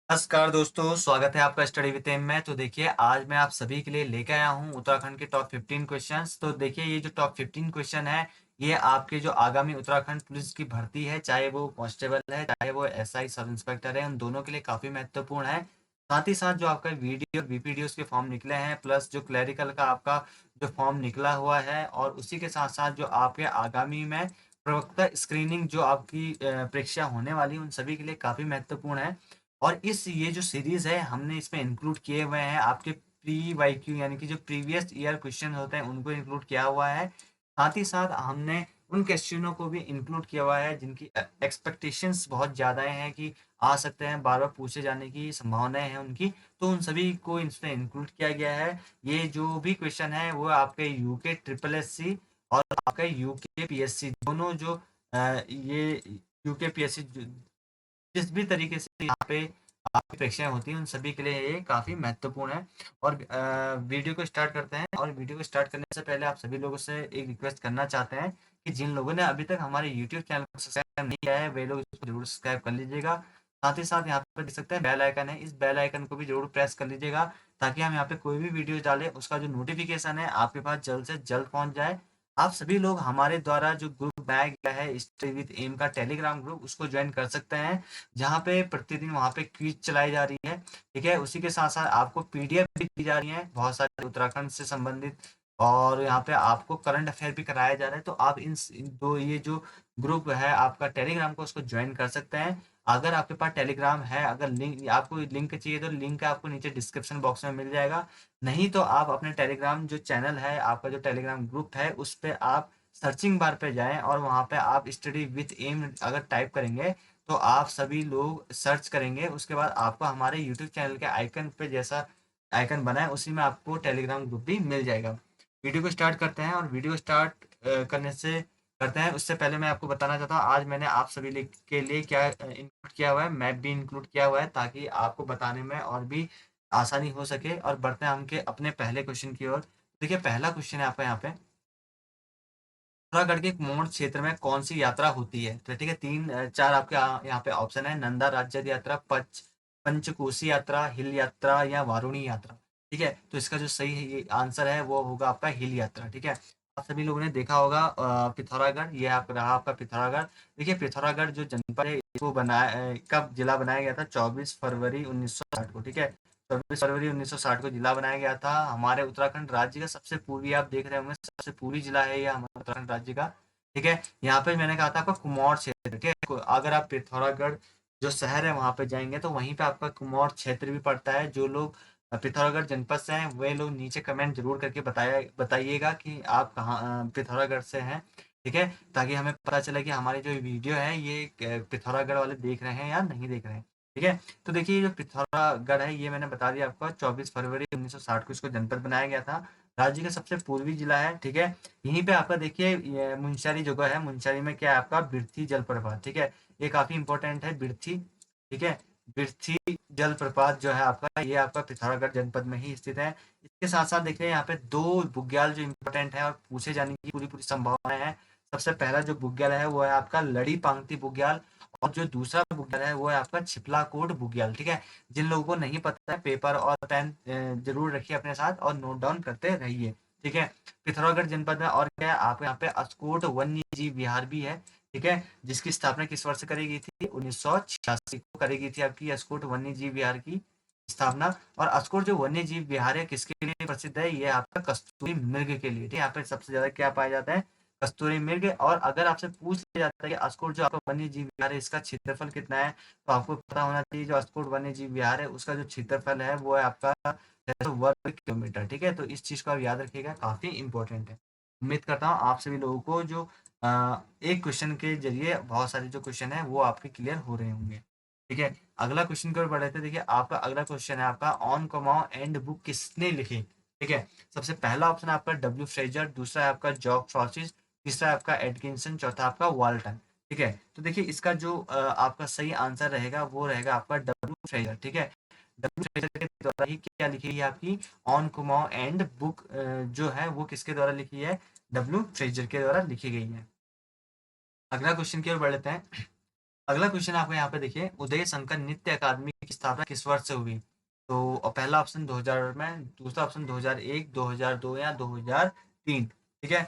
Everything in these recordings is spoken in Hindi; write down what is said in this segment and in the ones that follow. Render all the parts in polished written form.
नमस्कार दोस्तों, स्वागत है आपका स्टडी विद एम में। तो देखिए आज मैं आप सभी के लिए लेकर आया हूँ उत्तराखंड के टॉप 15 क्वेश्चंस। तो देखिए ये जो टॉप 15 क्वेश्चन है ये आपके जो आगामी उत्तराखंड पुलिस की भर्ती है, चाहे वो कांस्टेबल है चाहे वो एसआई सब इंस्पेक्टर है, उन दोनों के लिए काफ़ी महत्वपूर्ण है। साथ ही साथ जो आपका वीडियो बीपीडीओस के फॉर्म निकले हैं प्लस जो क्लरिकल का आपका जो फॉर्म निकला हुआ है, और उसी के साथ साथ जो आपके आगामी में प्रवक्ता स्क्रीनिंग जो आपकी परीक्षा होने वाली है उन सभी के लिए काफ़ी महत्वपूर्ण है। और इस ये जो सीरीज़ है हमने इसमें इंक्लूड किए हुए हैं आपके प्री वाईक्यू यानी कि जो प्रीवियस ईयर क्वेश्चन होते हैं उनको इंक्लूड किया हुआ है। साथ ही साथ हमने उन क्वेश्चनों को भी इंक्लूड किया हुआ है जिनकी एक्सपेक्टेशंस बहुत ज़्यादा हैं कि आ सकते हैं, बार बार पूछे जाने की संभावनाएं हैं उनकी। तो उन सभी को इसमें इंक्लूड किया गया है। ये जो भी क्वेश्चन है वो आपके यूके ट्रिपल एस सी और आपका यूके पीएससी दोनों जो ये यूके पीएससी जिस भी तरीके से यहाँ पे आपकी परीक्षाएँ होती हैं, उन सभी के लिए ये काफ़ी महत्वपूर्ण है। और वीडियो को स्टार्ट करते हैं, और वीडियो को स्टार्ट करने से पहले आप सभी लोगों से एक रिक्वेस्ट करना चाहते हैं कि जिन लोगों ने अभी तक हमारे यूट्यूब चैनल को सब्सक्राइब नहीं किया है, वे लोग इसको ज़रूर सब्सक्राइब कर लीजिएगा। साथ ही साथ यहाँ पे देख सकते हैं बेल आइकन है, इस बेल आइकन को भी ज़रूर प्रेस कर लीजिएगा ताकि हम यहाँ पे कोई भी वीडियो डालें, उसका जो नोटिफ़िकेशन है आपके पास जल्द से जल्द पहुँच जाए। आप सभी लोग हमारे द्वारा जो ग्रुप बनाया गया है स्टडी विद एम का टेलीग्राम ग्रुप, उसको ज्वाइन कर सकते हैं, जहाँ पे प्रतिदिन वहाँ पे क्विज चलाई जा रही है। ठीक है, उसी के साथ साथ आपको पीडीएफ भी दी जा रही है बहुत सारे उत्तराखंड से संबंधित, और यहाँ पे आपको करंट अफेयर भी कराया जा रहा है। तो आप इन दो ये जो ग्रुप है आपका टेलीग्राम को, उसको ज्वाइन कर सकते हैं। अगर आपके पास टेलीग्राम है, अगर लिंक आपको लिंक चाहिए तो लिंक आपको नीचे डिस्क्रिप्शन बॉक्स में मिल जाएगा। नहीं तो आप अपने टेलीग्राम जो चैनल है, आपका जो टेलीग्राम ग्रुप है, उस पे आप सर्चिंग बार पे जाएं और वहाँ पे आप स्टडी विथ एम अगर टाइप करेंगे तो आप सभी लोग सर्च करेंगे, उसके बाद आपको हमारे यूट्यूब चैनल के आइकन पे जैसा आइकन बना है उसी में आपको टेलीग्राम ग्रुप भी मिल जाएगा। वीडियो को स्टार्ट करते हैं, और वीडियो स्टार्ट करने से करते हैं उससे पहले मैं आपको बताना चाहता हूँ आज मैंने आप सभी के लिए क्या इंक्लूड किया हुआ है। मैप भी इंक्लूड किया हुआ है ताकि आपको बताने में और भी आसानी हो सके। और बढ़ते हैं हम के अपने पहले क्वेश्चन की ओर। देखिए पहला क्वेश्चन है आपका यहाँ पे, पिथौरागढ़ के मोड़ क्षेत्र में कौन सी यात्रा होती है? तो ठीक है, चार आपके यहाँ पे ऑप्शन है, नंदा राज्य यात्रा, पंचकोसी यात्रा, हिल यात्रा या वारुणी यात्रा। ठीक है, तो इसका जो सही है ये आंसर है वो होगा आपका हिल यात्रा। ठीक है, आप सभी लोगों ने देखा होगा पिथौरागढ़, ये आप रहा आपका पिथौरागढ़। देखिए पिथौरागढ़ जो जनपद है इसको कब जिला बनाया गया था? 24 फरवरी 1960 को। ठीक है, 24 फरवरी 1960 को जिला बनाया गया था। हमारे उत्तराखंड राज्य का सबसे पूर्वी, आप देख रहे होंगे, सबसे पूर्वी जिला है यह हमारे उत्तराखंड राज्य का। ठीक है, यहाँ पे मैंने कहा था आपका कुमाऊं क्षेत्र। ठीक है, अगर आप पिथौरागढ़ जो शहर है वहां पे जाएंगे तो वहीं पे आपका कुमाऊं क्षेत्र भी पड़ता है। जो लोग पिथौरागढ़ जनपद से हैं वे लोग नीचे कमेंट जरूर करके बताइएगा कि आप कहाँ पिथौरागढ़ से हैं। ठीक है, ताकि हमें पता चले कि हमारी जो वीडियो है ये पिथौरागढ़ वाले देख रहे हैं या नहीं देख रहे हैं। ठीक है, तो देखिए ये जो पिथौरागढ़ है ये मैंने बता दिया आपको, 24 फरवरी 1960 को इसको जनपद बनाया गया था। राज्य का सबसे पूर्वी जिला है। ठीक है, यहीं पे आपका देखिए ये मुंशियारी जगह है, मुंशियारी में क्या है आपका बिरथी जलप्रपात। ठीक है, ये काफी इंपॉर्टेंट है बिरथी। ठीक है, बिरथी जलप्रपात जो है आपका ये आपका पिथौरागढ़ जनपद में ही स्थित है। इसके साथ साथ देखिए यहाँ पे दो बुग्याल जो इम्पोर्टेंट है और पूछे जाने की पूरी पूरी संभावनाएं है। सबसे पहला जो बुग्याल है वो है आपका लड़ी पांगती बुग्याल, और जो दूसरा बुग्याल है वो है आपका छिपला कोट बुग्याल। ठीक है, जिन लोगों को नहीं पता है पेपर और पेन जरूर रखिए अपने साथ और नोट डाउन करते रहिए। ठीक है, पिथौरागढ़ जनपद में और क्या है आप यहाँ पे अस्कोट वन्य जीव विहार भी है। ठीक है, जिसकी स्थापना किस वर्ष करी गई थी? 1986 को करी गई थी आपकी अस्कोट वन्य जीव विहार की स्थापना। और अस्कोट जो वन्य जीव विहार है किसके लिए प्रसिद्ध है? ये आपका कस्तूरी मृग के लिए। ठीक है, यहाँ पे सबसे ज्यादा क्या पाया जाता है? कस्तूरी मृग। और अगर आपसे पूछ लिया जाता है कि अस्कोट जो आपका वन्य जीव विहार है इसका क्षेत्रफल कितना है, तो आपको पता होना चाहिए जो अस्कोट वन्य जीव विहार है उसका जो क्षेत्रफल है वो है आपका 600 वर्ग किलोमीटर। ठीक है, तो इस चीज को आप याद रखिएगा, काफी इंपॉर्टेंट है। उम्मीद करता हूँ आप सभी लोगों को जो एक क्वेश्चन के जरिए बहुत सारे जो क्वेश्चन है वो आपके क्लियर हो रहे होंगे। ठीक है, अगला क्वेश्चन की ओर बढ़े थे। देखिए आपका अगला क्वेश्चन है आपका, ऑन कमाओ एंड बुक किसने लिखी? ठीक है, सबसे पहला ऑप्शन है आपका डब्ल्यू फ्रेजर, दूसरा है आपका जॉक फ्रॉसिस, तीसरा है आपका एडकिंसन, चौथा आपका वाल्टन। ठीक है, तो देखिए इसका जो आपका सही आंसर रहेगा वो रहेगा आपका डब्ल्यू फ्रेजर। ठीक है, डब्ल्यू फ्रेजर के द्वारा ही क्या लिखी है आपकी ऑन कुमाओ एंड बुक जो है वो किसके द्वारा लिखी है? डब्ल्यू फ्रेजर के द्वारा लिखी गई है। अगला क्वेश्चन की ओर बढ़ लेते हैं। अगला क्वेश्चन आपको यहाँ पे देखिए, उदय शंकर नृत्य अकादमी की स्थापना किस वर्ष से हुई? तो पहला ऑप्शन 2000 में, दूसरा ऑप्शन 2001, 2002 या 2003। ठीक है?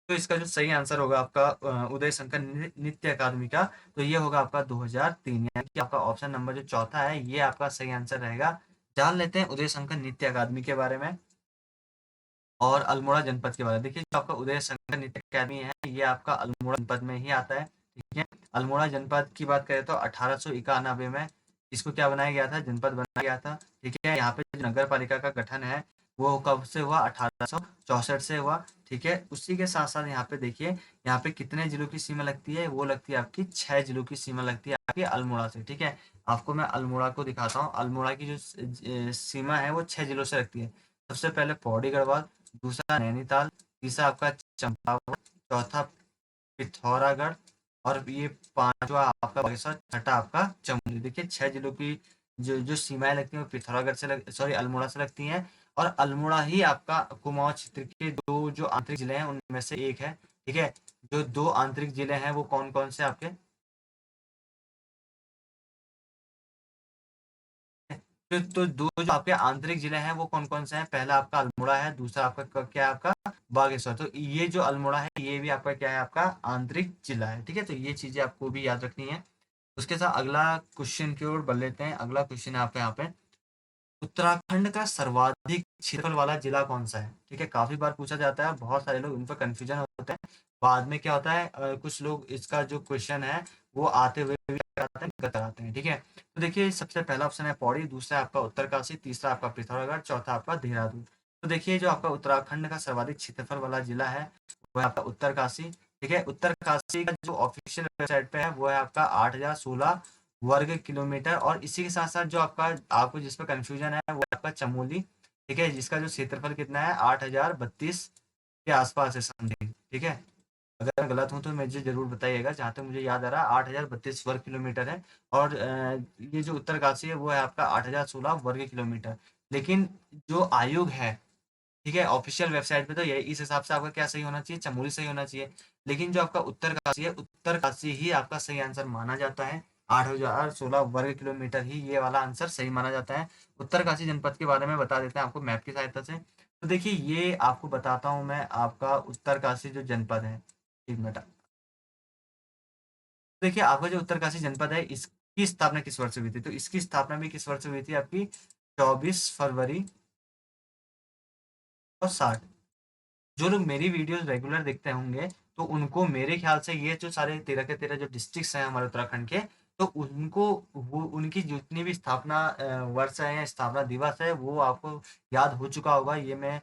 तो इसका जो सही आंसर होगा आपका उदय शंकर नृत्य अकादमी का, तो ये होगा आपका 2003, यानी कि आपका ऑप्शन नंबर जो चौथा है ये आपका सही आंसर रहेगा। जान लेते हैं उदय शंकर नृत्य अकादमी के बारे में और अल्मोड़ा जनपद के बारे में। देखिए जो आपका उदय शंकर नृत्य अकादमी है ये आपका अल्मोड़ा जनपद में ही आता है। ठीक है? अल्मोड़ा जनपद की बात करें तो 1891 में इसको क्या बनाया गया था, जनपद बनाया गया था। ठीक है? यहाँ पे जो नगर पालिका का गठन है वो कब से हुआ, 1864 से हुआ। ठीक है? उसी के साथ साथ यहाँ पे देखिए, यहाँ पे कितने जिलों की सीमा लगती है, वो लगती है आपकी 6 जिलों की सीमा लगती है आपकी अल्मोड़ा से। ठीक है? आपको मैं अल्मोड़ा को दिखाता हूँ, अल्मोड़ा की जो सीमा है वो 6 जिलों से लगती है। सबसे पहले पौड़ी गढ़वाल, दूसरा नैनीताल, तीसरा आपका चंपावत, चौथा पिथौरागढ़ और ये पांचवा आपका बागेश्वर, छठा आपका चमोली। देखिए 6 जिलों की जो जो सीमाएं लगती हैं वो पिथौरागढ़ से सॉरी अल्मोड़ा से लगती हैं, और अल्मोड़ा ही आपका कुमाऊं क्षेत्र के 2 जो आंतरिक जिले हैं उनमें से एक है। ठीक है? जो 2 आंतरिक जिले हैं वो कौन-कौन से आपके? तो 2 जो आपके आंतरिक जिले हैं वो कौन-कौन से हैं? पहला आपका अल्मोड़ा है, दूसरा आपका क्या है आपका बागेश्वर। तो ये जो अल्मोड़ा है ये भी आपका क्या है, आपका आंतरिक जिला है। ठीक है? तो ये चीजें आपको भी याद रखनी है। उसके साथ अगला क्वेश्चन की ओर बढ़ लेते हैं। अगला क्वेश्चन है आपका यहाँ पे, उत्तराखंड का सर्वाधिक क्षेत्रफल वाला जिला कौन सा है? ठीक है? काफी बार पूछा जाता है, बहुत सारे लोग इन पर कंफ्यूजन होते हैं। बाद में क्या होता है, कुछ लोग इसका जो क्वेश्चन है वो आते हुए भी आते हैं, गलत आते हैं। ठीक है? तो देखिए सबसे पहला ऑप्शन है पौड़ी, दूसरा आपका उत्तरकाशी, तीसरा आपका पिथौरागढ़, चौथा आपका देहरादून। तो देखिए जो आपका उत्तराखंड का सर्वाधिक क्षेत्रफल वाला जिला है वो है आपका उत्तरकाशी। ठीक है? उत्तरकाशी का जो ऑफिशियल वेबसाइट पे है वो है आपका 8016 वर्ग किलोमीटर, और इसी के साथ साथ जो आपका आपको जिस पर कंफ्यूजन है वो आपका चमोली। ठीक है? जिसका जो क्षेत्रफल कितना है 8032 के आसपास है समथिंग। ठीक है? अगर मैं गलत हूँ तो मुझे जरूर बताइएगा। जहाँ तक मुझे याद आ रहा है 8032 वर्ग किलोमीटर है, और ये जो उत्तरकाशी है वो है आपका 8016 वर्ग किलोमीटर। लेकिन जो आयोग है, ठीक है, ऑफिशियल वेबसाइट पे तो ये इस हिसाब से आपका क्या सही होना चाहिए, चमोली सही होना चाहिए। लेकिन जो आपका उत्तरकाशी है, उत्तरकाशी ही आपका सही आंसर माना जाता है। 8016 वर्ग किलोमीटर ही ये वाला आंसर सही माना जाता है। उत्तरकाशी जनपद के बारे में बता देते हैं आपको मैप की सहायता से। तो देखिए ये आपको बताता हूँ मैं, आपका उत्तरकाशी जो जनपद है, एक मिनट। देखिए आपका जो उत्तरकाशी जनपद है इसकी स्थापना किस वर्ष हुई थी? तो इसकी स्थापना भी किस वर्ष हुई थी आपकी? 24 फरवरी 60। जो लोग मेरी वीडियोस रेगुलर देखते होंगे तो उनको मेरे ख्याल से ये जो सारे 13 के 13 जो डिस्ट्रिक्ट्स हैं हमारे उत्तराखंड के, तो उनको वो उनकी जितनी भी स्थापना वर्ष है या स्थापना दिवस है वो आपको याद हो चुका होगा, ये मैं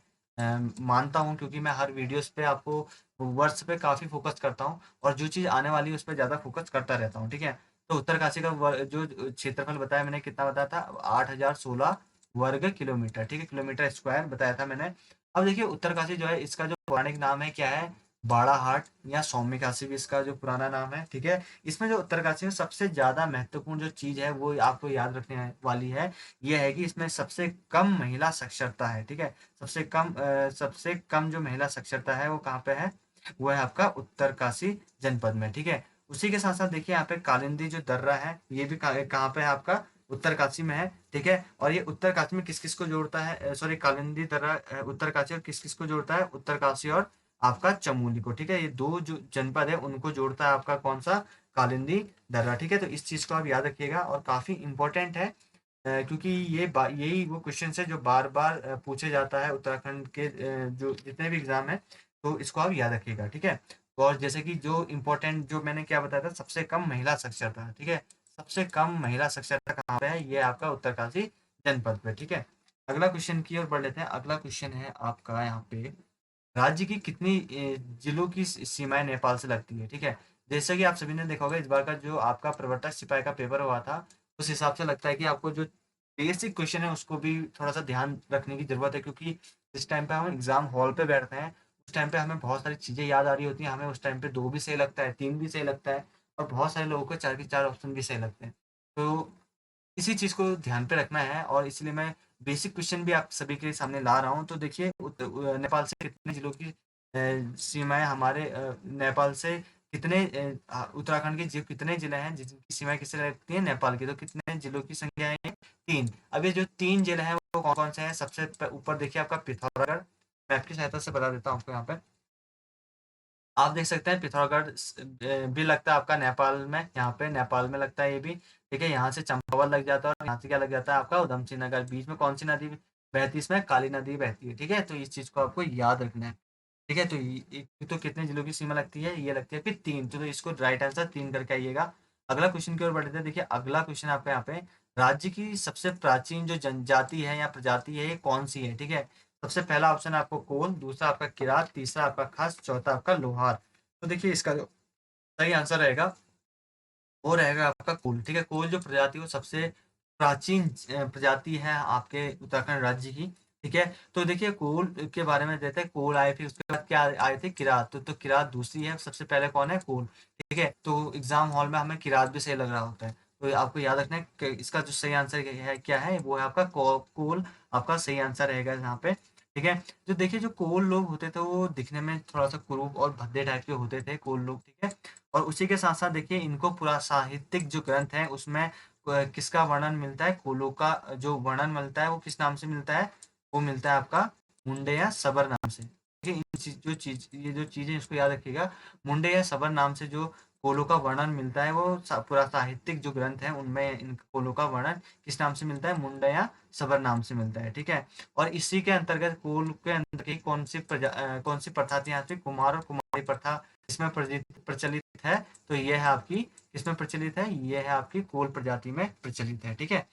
मानता हूँ, क्योंकि मैं हर वीडियोस पे आपको वर्ष पे काफ़ी फोकस करता हूँ और जो चीज़ आने वाली है उस पर ज़्यादा फोकस करता रहता हूँ। ठीक है? तो उत्तरकाशी का जो क्षेत्रफल बताया मैंने, कितना बताया था? 8016 वर्ग किलोमीटर। ठीक है? किलोमीटर स्क्वायर बताया था मैंने। अब देखिए उत्तरकाशी जो है इसका जो पौराणिक नाम है क्या है? बाड़ाहाट या सौम्यकाशी भी इसका जो पुराना नाम है। ठीक है? इसमें जो उत्तरकाशी में सबसे ज्यादा महत्वपूर्ण जो चीज है वो आपको याद रखने वाली है, ये है कि इसमें सबसे कम महिला साक्षरता है। ठीक है? सबसे कम जो महिला साक्षरता है वो कहाँ पे है? वो है आपका उत्तरकाशी जनपद में। ठीक है? उसी के साथ साथ देखिए यहाँ पे कालिंदी जो दर्रा है ये भी कहाँ पे है आपका? उत्तरकाशी में है। ठीक है? और ये उत्तरकाशी में किस किस को जोड़ता है, सॉरी कालिंदी दर्रा उत्तरकाशी और किस किस को जोड़ता है? उत्तरकाशी और आपका चमोली को। ठीक है? ये 2 जो जनपद है उनको जोड़ता है आपका कौन सा? कालिंदी दर्रा। ठीक है? तो इस चीज को आप याद रखिएगा और काफी इंपॉर्टेंट है, क्योंकि यही वो क्वेश्चन है जो बार बार पूछे जाता है उत्तराखंड के जो जितने भी एग्जाम है, तो इसको आप याद रखिएगा। ठीक है? और जैसे कि जो इम्पोर्टेंट जो मैंने क्या बताया था, सबसे कम महिला साक्षरता। ठीक है? सबसे कम महिला साक्षरता कहाँ पे है? ये आपका उत्तरकाशी जनपद पे। ठीक है? अगला क्वेश्चन की ओर बढ़ लेते हैं। अगला क्वेश्चन है आपका यहाँ पे, राज्य की कितनी जिलों की सीमाएं नेपाल से लगती है? ठीक है? जैसे कि आप सभी ने देखा होगा इस बार का जो आपका प्रवर्तक सिपाही का पेपर हुआ था, उस हिसाब से लगता है कि आपको जो बेसिक क्वेश्चन है उसको भी थोड़ा सा ध्यान रखने की जरूरत है, क्योंकि जिस टाइम पे हम एग्जाम हॉल पे बैठते हैं उस टाइम पे हमें बहुत सारी चीजें याद आ रही होती हैं, हमें उस टाइम पे 2 भी सही लगता है, 3 भी सही लगता है, और बहुत सारे लोगों को 4 के 4 ऑप्शन भी सही लगते हैं। तो इसी चीज़ को ध्यान पे रखना है और इसलिए मैं बेसिक क्वेश्चन भी आप सभी के सामने ला रहा हूँ। तो देखिए नेपाल से कितने जिलों की सीमाएँ हमारे नेपाल से कितने उत्तराखंड के कितने जिले हैं जिनकी सीमाएं किससे लगती है, नेपाल की, तो कितने जिलों की संख्या है, 3। अब ये जो 3 जिले हैं वो कौन कौन से हैं, सबसे ऊपर देखिए आपका पिथौरागढ़, मैप की सहायता से बता देता हूँ आपको। यहाँ पे आप देख सकते हैं पिथौरागढ़ भी लगता है आपका नेपाल में, यहाँ पे नेपाल में लगता है ये भी, ठीक है। यहाँ से चंपावत लग जाता है और यहाँ से क्या लग जाता है आपका उधम सिंह नगर। बीच में कौन सी नदी बहती है, इसमें काली नदी बहती है, ठीक है। तो इस चीज को आपको याद रखना है, ठीक है। तो तो कितने जिलों की सीमा लगती है, ये लगती है फिर 3, तो इसको राइट आंसर 3 करके आइएगा। अगला क्वेश्चन की ओर बढ़ते हैं। देखिए अगला क्वेश्चन आपका यहाँ पे, राज्य की सबसे प्राचीन जो जनजाति है या प्रजाति है ये कौन सी है, ठीक है। सबसे पहला ऑप्शन है आपको कोल, दूसरा आपका किरात, तीसरा आपका खास, चौथा आपका लोहार। तो देखिए इसका जो सही आंसर रहेगा वो रहेगा आपका कोल, ठीक है। कोल जो प्रजाति वो सबसे प्राचीन प्रजाति है आपके उत्तराखंड राज्य की, ठीक है। तो देखिए कोल के बारे में देते हैं, कोल आए, फिर उसके बाद क्या आए थे, किरात। तो किरात दूसरी है, सबसे पहले कौन है, कोल, ठीक है। तो एग्जाम हॉल में हमें किरात भी सही लग रहा होता है, तो आपको याद रखना है कि इसका जो सही आंसर है क्या है, वो है आपका कोल, आपका सही आंसर रहेगा यहाँ पे, ठीक है। जो देखिए जो कोल लोग होते थे वो दिखने में थोड़ा सा कुरूप और भद्दे टाइप के होते थे कोल लोग, ठीक है। और उसी के साथ साथ देखिए इनको पूरा साहित्यिक जो ग्रंथ है उसमें किसका वर्णन मिलता है, कोलों का जो वर्णन मिलता है वो किस नाम से मिलता है, वो मिलता है आपका मुंडे या सबर नाम से, ठीक है। ये जो चीजें इसको याद रखिएगा, मुंडे या सबर नाम से जो कोलों का वर्णन मिलता है वो पूरा साहित्यिक जो ग्रंथ है उनमें इन कोलों का वर्णन किस नाम से मिलता है, मुंडा या सबर नाम से मिलता है, ठीक है। और इसी के अंतर्गत कोल के अंदर की कौन सी प्रथा थी यहाँ पे, कुमार और कुमारी प्रथा इसमें प्रचलित है। तो ये है आपकी किसमें प्रचलित है, ये है आपकी कोल प्रजाति में प्रचलित है, ठीक है।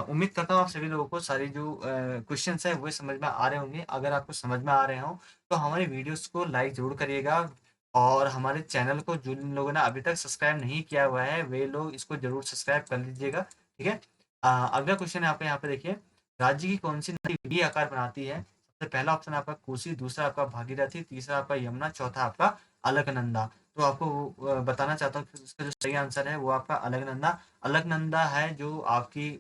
उम्मीद करता हूँ आप सभी लोगों को सारी जो क्वेश्चंस है वो समझ में आ रहे होंगे। अगर आपको समझ में आ रहे हो तो हमारी वीडियोस को लाइक जरूर करिएगा, और हमारे चैनल को जिन लोगों ने अभी तक सब्सक्राइब नहीं किया हुआ है वे लोग इसको जरूर सब्सक्राइब कर लीजिएगा, ठीक है। अगला क्वेश्चन है आपका यहाँ पे देखिए, राज्य की कौन सी नदी वी आकार बनाती है। सबसे पहला ऑप्शन आपका कोसी, दूसरा आपका भागीरथी, तीसरा आपका यमुना, चौथा आपका अलकनंदा। तो आपको बताना चाहता हूँ कि इसका जो सही आंसर है वो आपका अलकनंदा। अलकनंदा है जो आपकी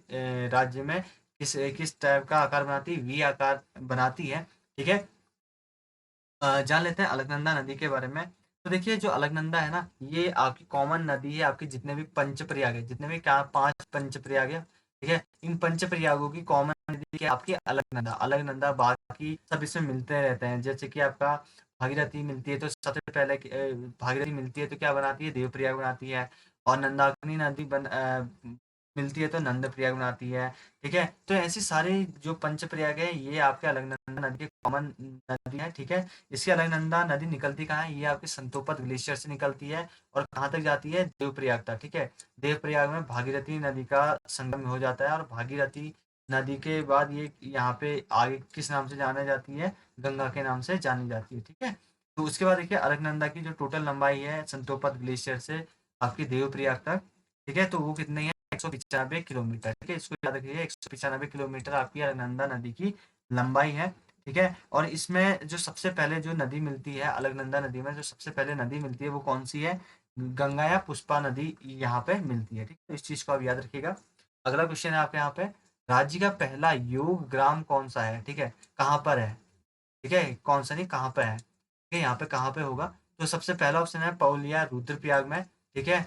राज्य में किस टाइप का आकार बनाती है, वी आकार बनाती है, ठीक है। जान लेते हैं अलकनंदा नदी के बारे में। तो देखिए जो अलकनंदा है ना ये आपकी कॉमन नदी है, आपके जितने भी पंच प्रयाग है, जितने भी क्या 5 पंच प्रयाग है, ठीक है। इन पंच प्रयागों की कॉमन नदी क्या आपकी अलकनंदा। अलकनंदा बाकी सब इसमें मिलते रहते हैं, जैसे कि आपका भागीरथी मिलती है तो सबसे पहले भागीरथी मिलती है तो क्या बनाती है, देवप्रयाग बनाती है। और नंदाकिनी नदी मिलती है तो नंद प्रयाग बनाती है, ठीक है। तो ऐसी सारी जो पंच प्रयाग है ये आपके अलकनंदा नदी की कॉमन नदी है, ठीक है। इसकी अलकनंदा नदी निकलती कहाँ है, ये आपके संतोपत ग्लेशियर से निकलती है और कहाँ तक जाती है, देवप्रयाग तक, ठीक है। देवप्रयाग में भागीरथी नदी का संगम हो जाता है और भागीरथी नदी के बाद ये यहाँ पे आगे किस नाम से जानी जाती है, गंगा के नाम से जानी जाती है, ठीक है। तो उसके बाद देखिए अलकनंदा की जो टोटल लंबाई है संतोपत ग्लेशियर से आपकी देवप्रयाग तक, ठीक है, तो वो कितनी है, 195 किलोमीटर, ठीक है। इसको याद रखिए 195 किलोमीटर आपकी अलकनंदा नदी की लंबाई है, ठीक है। और इसमें जो सबसे पहले जो नदी मिलती है अलकनंदा नदी में, जो सबसे पहले नदी मिलती है वो कौन सी है, गंगा या पुष्पा नदी यहाँ पे मिलती है, ठीक है। इस चीज को आप याद रखिएगा। अगला क्वेश्चन है आपके यहाँ पे, राज्य का पहला योग ग्राम कौन सा है, ठीक है, कहाँ पर है, ठीक है, कौन सा नहीं कहाँ पे है, ठीक है, यहाँ पे कहाँ पे होगा। तो सबसे पहला ऑप्शन है पौलिया रुद्रप्रयाग में, ठीक है।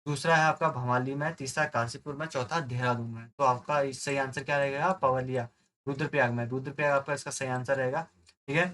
दूसरा है आपका भवाली में, तीसरा काशीपुर में, चौथा देहरादून में। तो आपका सही आंसर क्या रहेगा, पवलिया रुद्रप्रयाग में, रुद्रप्रयाग आपका इसका सही आंसर रहेगा, ठीक है।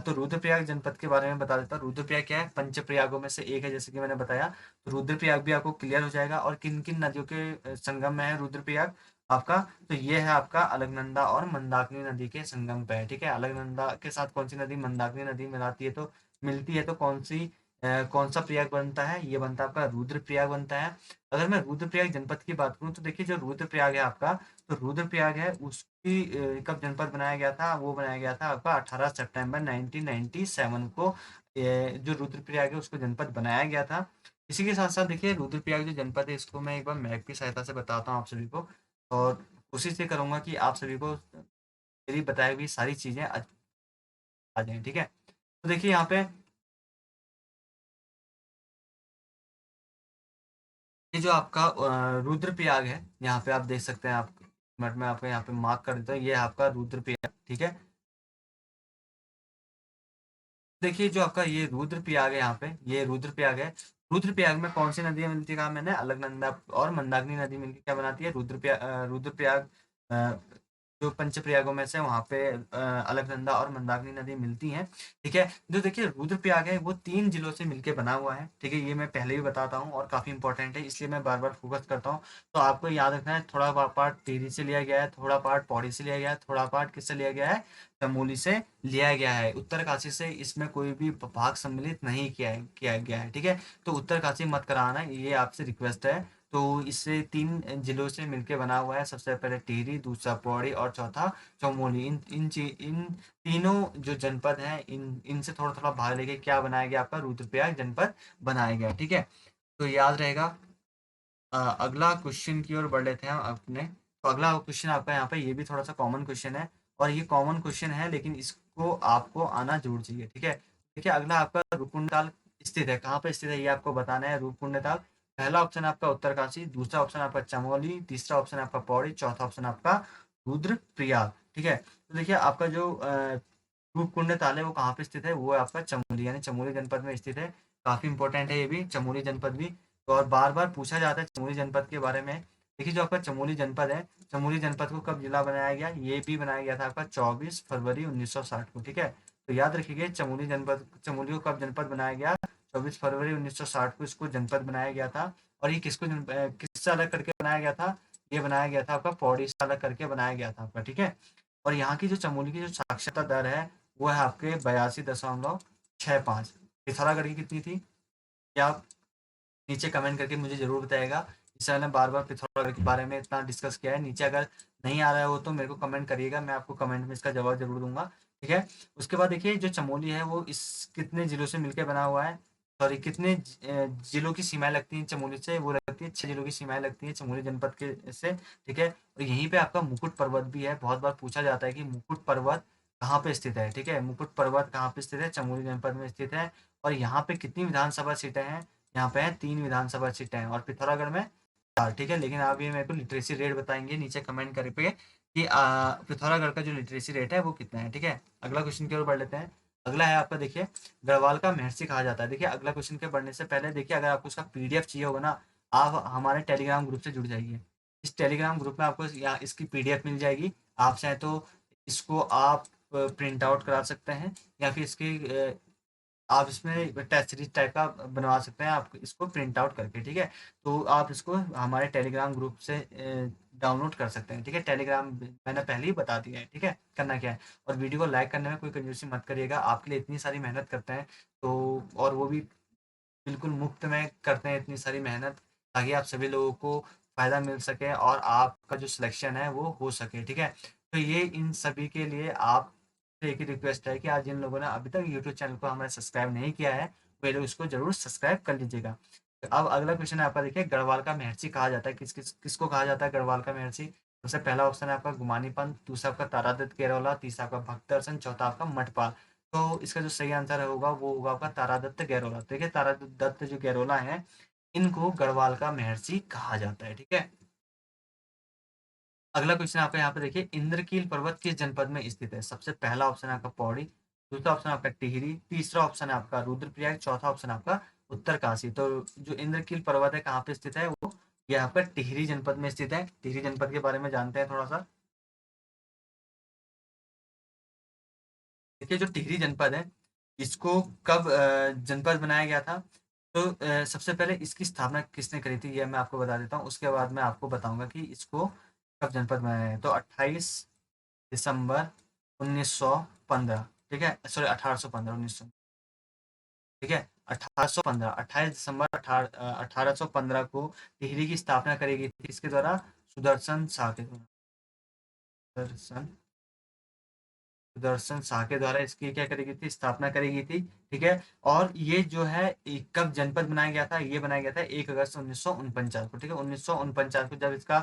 तो रुद्रप्रयाग जनपद के बारे में बता देता हूँ। रुद्रप्रयाग क्या है, पंच प्रयागों में से एक है, जैसे कि मैंने बताया। तो रुद्रप्रयाग भी आपको क्लियर हो जाएगा। और किन किन नदियों के संगम में है रुद्रप्रयाग आपका, तो ये है आपका अलकनंदा और मंदाकिनी नदी के संगम पे है, ठीक है। अलकनंदा के साथ कौन सी नदी, मंदाकिनी नदी मिलाती है तो मिलती है, तो कौन सा प्रयाग बनता है, ये बनता है आपका रुद्रप्रयाग बनता है। अगर मैं रुद्रप्रयाग जनपद की बात करूं तो देखिए जो रुद्रप्रयाग है आपका, तो रुद्रप्रयाग है उसकी कब जनपद बनाया गया था, वो बनाया गया था आपका 18 सितंबर 1997 को। जो रुद्रप्रयाग है उसको जनपद बनाया गया था। इसी के साथ साथ देखिए रुद्रप्रयाग जो जनपद है इसको मैं एक बार मैप की सहायता से बताता हूँ आप सभी को, और कोशिश ये करूंगा कि आप सभी को मेरी बताई हुई सारी चीजें आ जाए, ठीक है। तो देखिए यहाँ पे ये जो आपका रुद्रप्रयाग है, यहाँ पे आप देख सकते हैं, आप मिनट में आपको यहाँ पे मार्क कर देता हूँ, ये है आपका रुद्रप्रयाग, ठीक है। देखिए जो आपका ये रुद्रप्रयाग है, यहाँ पे ये रुद्रप्रयाग है। रुद्रप्रयाग में कौन सी नदियां मिलती है, कहा मैंने, अलकनंदा और मंदाकिनी नदी मिलकर क्या बनाती है, रुद्रप्रयाग। अ, जो पंच प्रयागों में से वहां पे अलकनंदा और मंदाकिनी नदी मिलती हैं। ठीक है, जो देखिए रुद्रप्रयाग है वो 3 जिलों से मिलकर बना हुआ है। ठीक है, ये मैं पहले भी बताता हूँ और काफी इंपॉर्टेंट है, इसलिए मैं बार बार फोकस करता हूँ। तो आपको याद रखना है, थोड़ा पार्ट टिहरी से लिया गया है, थोड़ा पार्ट पौड़ी से लिया गया है, थोड़ा पार्ट किससे लिया गया है, चमोली से लिया गया है। उत्तरकाशी से इसमें कोई भी भाग सम्मिलित नहीं किया गया है। ठीक है, तो उत्तरकाशी मत कराना, ये आपसे रिक्वेस्ट है। तो इससे 3 जिलों से मिलके बना हुआ है, सबसे पहले टिहरी, दूसरा पौड़ी और चौथा चमोली। इन तीनों जो जनपद हैं, इनसे थोड़ा थोड़ा भाग लेके क्या बनाया गया, आपका रुद्रप्रयाग जनपद बनाया गया। ठीक है, तो याद रहेगा। अगला क्वेश्चन की ओर बढ़ लेते हैं हम अपने। तो अगला क्वेश्चन आपका यहाँ पे, ये भी थोड़ा सा कॉमन क्वेश्चन है, और ये कॉमन क्वेश्चन है लेकिन इसको आपको आना जरूर चाहिए। ठीक है, देखिए अगला आपका रूपकुंड ताल स्थित है, कहाँ पे स्थित है ये आपको बताना है। रूपकुंड ताल, पहला ऑप्शन आपका उत्तरकाशी, दूसरा ऑप्शन आपका चमोली, तीसरा ऑप्शन आपका पौड़ी, चौथा ऑप्शन आपका रुद्रप्रयाग। ठीक है, तो देखिए आपका जो रूपकुंड ताल है वो कहाँ पे स्थित है, वो है आपका चमोली, यानी चमोली जनपद में स्थित है। काफी इंपॉर्टेंट है ये भी, चमोली जनपद भी। तो और बार बार पूछा जाता है चमोली जनपद के बारे में। देखिए जो आपका चमोली जनपद है, चमोली जनपद को कब जिला बनाया गया, ये भी बनाया गया था आपका 24 फरवरी 1960 को। ठीक है, तो याद रखिए चमोली जनपद, चमोली को कब जनपद बनाया गया, 24 फरवरी 1960 को इसको जनपद बनाया गया था। और ये किससे अलग करके बनाया गया था, ये बनाया गया था आपका पौड़ी से अलग करके बनाया गया था आपका। ठीक है, और यहाँ की जो चमोली की जो साक्षरता दर है वो है आपके 82.65। पिथौरागढ़ की कितनी थी, क्या आप नीचे कमेंट करके मुझे जरूर बताएगा। इस मैंने बार बार पिथौरागढ़ के बारे में इतना डिस्कस किया है, नीचे अगर नहीं आ रहा है वो तो मेरे को कमेंट करिएगा, मैं आपको कमेंट में इसका जवाब जरूर दूंगा। ठीक है, उसके बाद देखिए जो चमोली है वो इस कितने जिलों से मिलकर बना हुआ है, सॉरी कितने जिलों की सीमाएं लगती हैं चमोली से, वो लगती है 6 जिलों की सीमाएं लगती हैं चमोली जनपद के से। ठीक है, और यहीं पे आपका मुकुट पर्वत भी है, बहुत बार पूछा जाता है कि मुकुट पर्वत कहाँ पे स्थित है। ठीक है, मुकुट पर्वत कहाँ पे स्थित है, चमोली जनपद में स्थित है। और यहाँ पे कितनी विधानसभा सीटें हैं, यहाँ पे है 3 विधानसभा सीटें हैं, और पिथौरागढ़ में 4। ठीक है, लेकिन आप ये मेरे को लिटरेसी रेट बताएंगे नीचे कमेंट करके कि पिथौरागढ़ का जो लिटरेसी रेट है वो कितना है। ठीक है, अगला क्वेश्चन की ओर बढ़ लेते हैं। अगला है आपका, देखिए गढ़वाल का महर्षि कहा जाता है। देखिए अगला क्वेश्चन के बढ़ने से पहले देखिए, अगर आपको उसका पीडीएफ चाहिए होगा ना, आप हमारे टेलीग्राम ग्रुप से जुड़ जाइए। इस टेलीग्राम ग्रुप में आपको यहाँ इसकी पीडीएफ मिल जाएगी। आप चाहे तो इसको आप प्रिंट आउट करा सकते हैं, या फिर इसकी आप इसमें टेस्ट सीरीज टाइप का बनवा सकते हैं, आप इसको प्रिंट आउट करके। ठीक है, तो आप इसको हमारे टेलीग्राम ग्रुप से डाउनलोड कर सकते हैं। ठीक है, टेलीग्राम मैंने पहले ही बता दिया है। ठीक है, करना क्या है, और वीडियो को लाइक करने में कोई कंजूसी मत करिएगा, आपके लिए इतनी सारी मेहनत करते हैं, तो और वो भी बिल्कुल मुफ्त में करते हैं इतनी सारी मेहनत, ताकि आप सभी लोगों को फ़ायदा मिल सके और आपका जो सिलेक्शन है वो हो सके। ठीक है, तो ये इन सभी के लिए आप से एक ही रिक्वेस्ट है कि आज जिन लोगों ने अभी तक यूट्यूब चैनल को हमारे सब्सक्राइब नहीं किया है, वे लोग इसको जरूर सब्सक्राइब कर लीजिएगा। तो अब अगला क्वेश्चन है आपका, देखिए गढ़वाल का महर्षि कहा जाता है, किसको कहा जाता है गढ़वाल का महर्षि। सबसे पहला ऑप्शन है आपका गुमानी पंत, दूसरा आपका तारादत्त गेरौला, तीसरा आपका भक्त दर्शन, चौथा आपका मठपाल। तो इसका जो सही आंसर होगा वो होगा आपका तारादत्त गैरोला। देखिए तारादत्त जो गैरोला है, इनको गढ़वाल का महर्षि कहा जाता है। ठीक है, अगला क्वेश्चन आपका यहाँ पे देखिए, इंद्रकील पर्वत किस जनपद में स्थित है। सबसे पहला ऑप्शन है आपका पौड़ी, दूसरा ऑप्शन आपका टिहरी, तीसरा ऑप्शन है आपका रुद्रप्रयाग, चौथा ऑप्शन आपका उत्तरकाशी। तो जो इंद्रकील पर्वत है कहाँ पे स्थित है, वो ये आपका टिहरी जनपद में स्थित है। टिहरी जनपद के बारे में जानते हैं थोड़ा सा। देखिए जो टिहरी जनपद है, इसको कब जनपद बनाया गया था, तो सबसे पहले इसकी स्थापना किसने करी थी ये मैं आपको बता देता हूँ, उसके बाद मैं आपको बताऊंगा कि इसको कब जनपद बनाया गया। तो 28 दिसंबर 1915। ठीक है, सॉरी 1815, 1900। ठीक है, 1815, 28 दिसंबर 1815 को टिहरी की स्थापना करी गई थी, इसके द्वारा सुदर्शन शाह के द्वारा। सुदर्शन सुदर्शन शाह के द्वारा इसकी क्या करी गई थी, स्थापना करी गई थी। ठीक है, और ये जो है कब जनपद बनाया गया था, ये बनाया गया था 1 अगस्त 1949 को। ठीक है, 1949 को जब इसका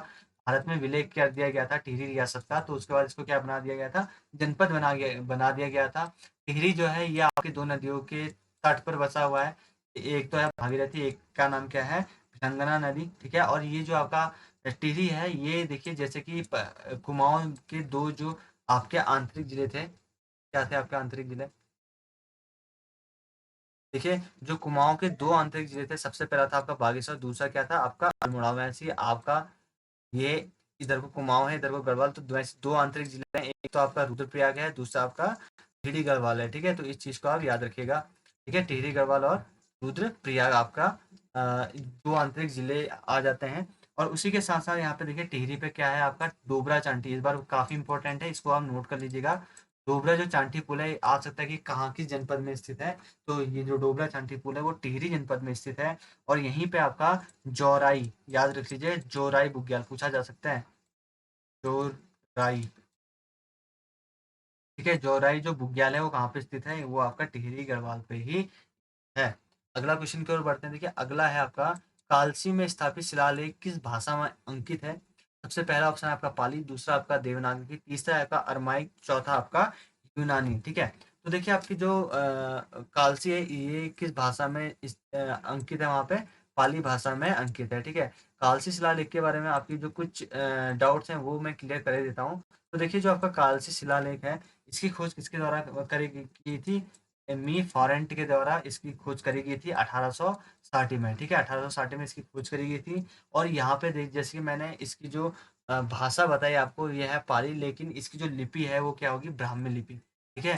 भारत में विलय कर दिया गया था टिहरी रियासत का, तो उसके बाद इसको क्या बना दिया गया था, जनपद बना दिया गया था। टिहरी जो है ये आपकी 2 नदियों के तट पर बसा हुआ है, एक तो है भागीरथी, एक का नाम क्या है, भिलंगना नदी। ठीक है, और ये जो आपका टिहरी है, ये देखिए जैसे कि कुमाऊं के 2 जो आपके आंतरिक जिले थे, क्या थे आपके आंतरिक जिले, देखिए, जो कुमाऊँ के 2 आंतरिक जिले थे, सबसे पहला था आपका बागेश्वर, दूसरा क्या था आपका अल्मोड़ा। वैसे ही आपका ये इधर को कुमाऊँ है, इधर को गढ़वाल, तो वैसे 2 आंतरिक जिले हैं, एक तो आपका रुद्रप्रयाग है, दूसरा आपका टिहरी गढ़वाल है, ठीक है? तो इस चीज़ को आप याद रखिएगा, ठीक है? टिहरी गढ़वाल और रुद्रप्रयाग आपका 2 आंतरिक जिले आ जाते हैं। और उसी के साथ-साथ यहाँ पे देखिए टिहरी पे क्या है आपका डोबरा चांठी, इस बार काफ़ी इंपॉर्टेंट है, इसको आप नोट कर लीजिएगा। डोबरा जो चांठी पुल है, आ सकता है कि कहाँ किस जनपद में स्थित है, तो ये जो डोबरा चांठी पुल है वो टिहरी जनपद में स्थित है। और यहीं पे आपका जौराई, याद रख लीजिए, जौराई बुग्याल पूछा जा सकता है, जौराई, ठीक है? जौराई जो बुग्याल है वो कहाँ पे स्थित है, वो आपका टिहरी गढ़वाल पे ही है। अगला क्वेश्चन की ओर बढ़ते हैं। देखिए अगला है आपका, कालसी में स्थापित शिलालेख किस भाषा में अंकित है? सबसे पहला ऑप्शन है आपका पाली, दूसरा आपका देवनागरी, तीसरा है आपका अरमाइक, चौथा आपका यूनानी, ठीक है? तो देखिए आपकी जो कालसी है ये किस भाषा में अंकित है? वहाँ पे पाली भाषा में अंकित है, ठीक है? कालसी शिलालेख के बारे में आपकी जो कुछ डाउट्स हैं वो मैं क्लियर कर देता हूँ। तो देखिए जो आपका कालसी शिलालेख है, इसकी खोज किसके द्वारा करी की थी? मी फॉरेंट के द्वारा इसकी खोज करी गई थी 1860 में, ठीक है? 1860 में इसकी खोज करी गई थी। और यहाँ पे देख, जैसे कि मैंने इसकी जो भाषा बताई आपको, ये है पाली, लेकिन इसकी जो लिपि है वो क्या होगी? ब्राह्मी लिपि, ठीक है?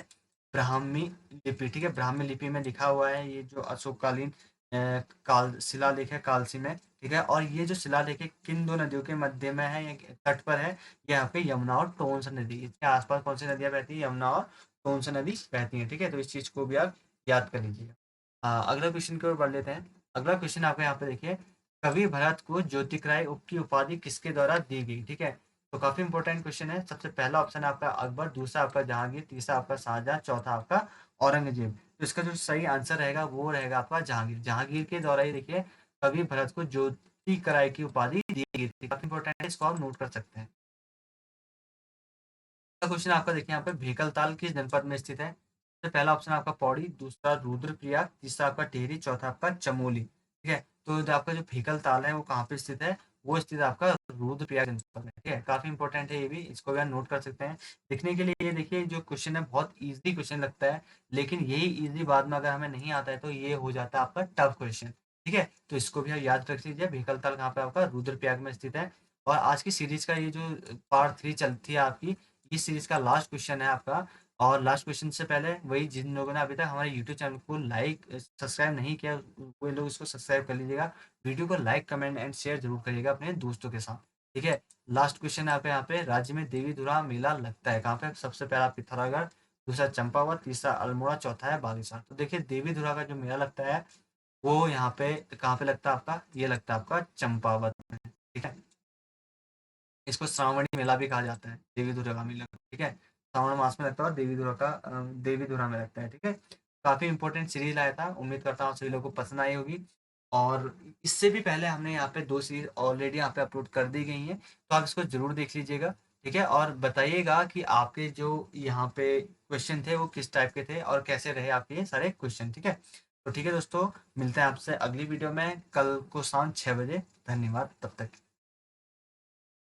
ब्राह्मी लिपि, ठीक है? ब्राह्मी लिपि में लिखा हुआ है ये जो अशोककालीन काल शिलालेख है कालसी में, ठीक है? और ये जो शिलालेख है किन 2 नदियों के मध्य में है या तट पर है? ये यहाँ पे यमुना और टोंस नदी, इसके आसपास कौन सी नदियाँ बहती है? यमुना और कौन सी नदी बहती है, ठीक है? तो इस चीज़ को भी आप याद कर लीजिएगा। अगला क्वेश्चन की ओर बढ़ लेते हैं। अगला क्वेश्चन आपको यहाँ पे देखिए, कवि भरत को ज्योतिक्राय की उपाधि किसके द्वारा दी गई, ठीक है? तो काफी इंपॉर्टेंट क्वेश्चन है। सबसे पहला ऑप्शन है आपका अकबर, दूसरा आपका जहांगीर, तीसरा आपका शाहजहां, चौथा आपका औरंगजेब। तो इसका जो सही आंसर रहेगा वो रहेगा आपका जहांगीर। जहांगीर के द्वारा ही देखिए कवि भरत को ज्योतिक्राय की उपाधि दी गई थी। काफी इंपॉर्टेंट है, इसको आप नोट कर सकते हैं। क्वेश्चन आपका देखिए यहाँ पे, भेकलताल किस जनपद में स्थित है? तो पहला ऑप्शन आपका पौड़ी, दूसरा रुद्रप्रयाग, तीसरा आपका टिहरी, चौथा आपका चमोली, ठीक है? तो जो आपका जो भेकलताल है वो कहाँ पे स्थित है? वो स्थित है आपका रुद्रप्रयाग जनपद में, ठीक है? काफी इंपॉर्टेंट है ये भी, इसको भी आप नोट कर सकते हैं। लिखने के लिए ये देखिए जो क्वेश्चन है बहुत ईजी क्वेश्चन लगता है, लेकिन यही ईजी बाद में अगर हमें नहीं आता है तो ये हो जाता है आपका टफ क्वेश्चन, ठीक है? तो इसको भी आप याद रख लीजिए, भेकलताल कहाँ पे आपका रुद्रप्रयाग में स्थित है। और आज की सीरीज का ये जो पार्ट 3 चलती है आपकी, इस सीरीज का लास्ट क्वेश्चन है आपका। और लास्ट क्वेश्चन से पहले वही, जिन लोगों ने अभी तक हमारे यूट्यूब चैनल को लाइक सब्सक्राइब नहीं किया, वो लोग इसको सब्सक्राइब कर लीजिएगा। वीडियो को लाइक कमेंट एंड शेयर जरूर करिएगा अपने दोस्तों के साथ, ठीक है? लास्ट क्वेश्चन है यहाँ पे, राज्य में देवी धुरा मेला लगता है कहाँ पे? सबसे पहला पिथौरागढ़, दूसरा चंपावत, तीसरा अल्मोड़ा, चौथा है बागेश्वर। तो देखिए देवी धुरा का जो मेला लगता है वो यहाँ पे कहाँ पे लगता है आपका? ये लगता है आपका चंपावत में, ठीक है? इसको श्रावणी मेला भी कहा जाता है, देवी दुर्गा का मेला, ठीक है? श्रावण मास में लगता है और देवी दुर्गा का देवी दुर्गा में लगता है, ठीक है? काफी इंपॉर्टेंट सीरीज लाया था, उम्मीद करता हूँ सभी लोगों को पसंद आई होगी। और इससे भी पहले हमने यहाँ पे 2 सीरीज ऑलरेडी यहाँ पे अपलोड कर दी गई हैं, तो आप इसको जरूर देख लीजिएगा, ठीक है? और बताइएगा कि आपके जो यहाँ पे क्वेश्चन थे वो किस टाइप के थे और कैसे रहे आपके ये सारे क्वेश्चन, ठीक है? तो ठीक है दोस्तों, मिलते हैं आपसे अगली वीडियो में कल को शाम 6 बजे। धन्यवाद, तब तक।